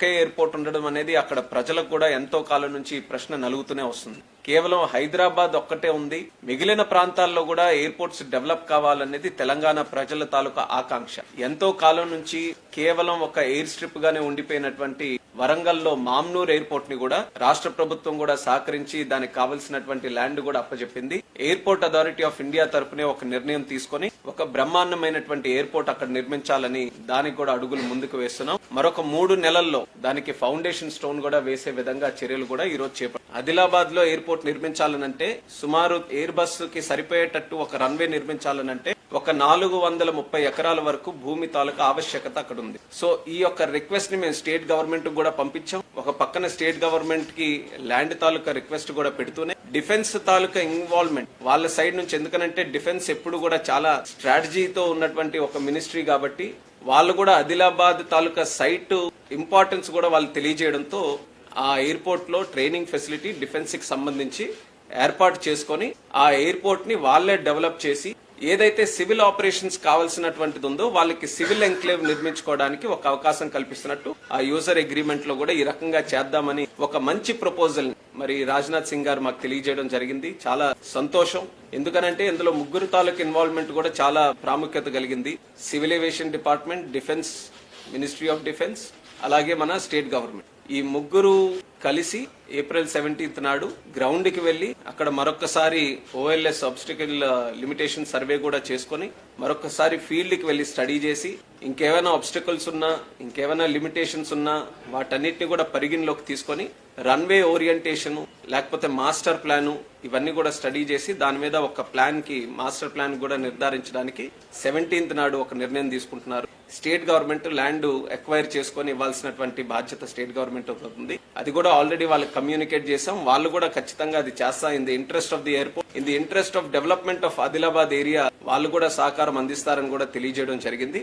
ఒకే airport ఉండడం అనేది అక్కడ ప్రజలకు కూడా ఎంతో కాలం నుంచి ప్రశ్న నలుగుతూనే వస్తుంది. కేవలం హైదరాబాద్ ఒక్కటే ఉంది, మిగిలిన ప్రాంతాల్లో కూడా ఎయిర్పోర్ట్స్ డెవలప్ కావాలనేది తెలంగాణ ప్రజల తాలూకా ఆకాంక్ష. ఎంతో కాలం నుంచి కేవలం ఒక ఎయిర్ స్ట్రిప్ గానే ఉండిపోయినటువంటి వరంగల్లో మామ్నూర్ ఎయిర్పోర్ట్ ని కూడా రాష్ట్ర ప్రభుత్వం కూడా సహకరించి దానికి కావలసినటువంటి ల్యాండ్ కూడా అప్పచెప్పింది. ఎయిర్పోర్ట్ అథారిటీ ఆఫ్ ఇండియా తరపునే ఒక నిర్ణయం తీసుకుని ఒక బ్రహ్మాండమైనటువంటి ఎయిర్పోర్ట్ అక్కడ నిర్మించాలని దానికి కూడా అడుగులు ముందుకు వేస్తున్నాం. మరొక 3 నెలల్లో దానికి ఫౌండేషన్ స్టోన్ కూడా వేసే విధంగా చర్యలు కూడా ఈ రోజు చేపట్టాం. ఆదిలాబాద్ లో ఎయిర్పోర్ట్ నిర్మించాలనంటే సుమారు ఎయిర్ బస్ కి సరిపోయేటట్టు ఒక రన్వే నిర్మించాలనంటే ఒక 430 ఎకరాల వరకు భూమి తాలూకా ఆవశ్యకత అక్కడ ఉంది. సో ఈ యొక్క రిక్వెస్ట్ ని మేము స్టేట్ గవర్నమెంట్ కూడా పంపించాం. ఒక పక్కన స్టేట్ గవర్నమెంట్ కి ల్యాండ్ తాలూకా రిక్వెస్ట్ కూడా పెడుతూనే డిఫెన్స్ తాలూకా ఇన్వాల్వ్మెంట్ వాళ్ళ సైడ్ నుంచి, ఎందుకనంటే డిఫెన్స్ ఎప్పుడు కూడా చాలా స్ట్రాటజీతో ఉన్నటువంటి ఒక మినిస్ట్రీ కాబట్టి వాళ్ళు కూడా ఆదిలాబాద్ తాలూకా సైట్ ఇంపార్టెన్స్ కూడా వాళ్ళు తెలియజేయడంతో ఆ ఎయిర్పోర్ట్ లో ట్రైనింగ్ ఫెసిలిటీ డిఫెన్స్ కి సంబంధించి ఏర్పాటు చేసుకుని ఆ ఎయిర్పోర్ట్ ని వాళ్లే డెవలప్ చేసి ఏదైతే సివిల్ ఆపరేషన్స్ కావాల్సినటువంటిది ఉందో వాళ్ళకి సివిల్ ఎంక్లేవ్ నిర్మించుకోవడానికి ఒక అవకాశం కల్పిస్తున్నట్టు ఆ యూజర్ అగ్రిమెంట్ లో కూడా ఈ రకంగా చేద్దామని ఒక మంచి ప్రపోజల్ మరి రాజ్నాథ్ సింగ్ గారు మాకు తెలియజేయడం జరిగింది. చాలా సంతోషం. ఎందుకనంటే ఇందులో ముగ్గురు తాలూకు ఇన్వాల్వ్మెంట్ కూడా చాలా ప్రాముఖ్యత కలిగింది. Civil aviation department, defence, ministry of defence, అలాగే మన స్టేట్ గవర్నమెంట్. ఈ ముగ్గురు కలిసి ఏప్రిల్ 17 నాడు గ్రౌండ్ కి వెళ్లి అక్కడ మరొకసారి ఓఎల్ఎస్ ఆబ్స్టికల్ లిమిటేషన్ సర్వే కూడా చేసుకుని మరొకసారి ఫీల్డ్ కి వెళ్లి స్టడీ చేసి ఇంకేమైనా ఆబ్స్టికల్స్ ఉన్నా, ఇంకేమైనా లిమిటేషన్స్ ఉన్నా వాటన్నిటిని కూడా పరిగణలోకి తీసుకొని రన్వే ఓరియంటేషన్ లేకపోతే మాస్టర్ ప్లాన్ ఇవన్నీ కూడా స్టడీ చేసి దాని మీద ఒక ప్లాన్ కి మాస్టర్ ప్లాన్ కూడా నిర్ధారించడానికి 17 నాడు ఒక నిర్ణయం తీసుకుంటున్నారు. స్టేట్ గవర్నమెంట్ ల్యాండ్ ఎక్వైర్ చేసుకుని ఇవ్వాల్సినటువంటి బాధ్యత స్టేట్ గవర్నమెంట్ అవుతుంది. అది కూడా ఆల్రెడీ వాళ్ళకి కమ్యూనికేట్ చేసాం. వాళ్ళు కూడా ఖచ్చితంగా అది చేస్తా. In the interest of the airport, in the interest of development of Adilabad area వాళ్ళు కూడా సహకారం అందిస్తారని కూడా తెలియజేయడం జరిగింది.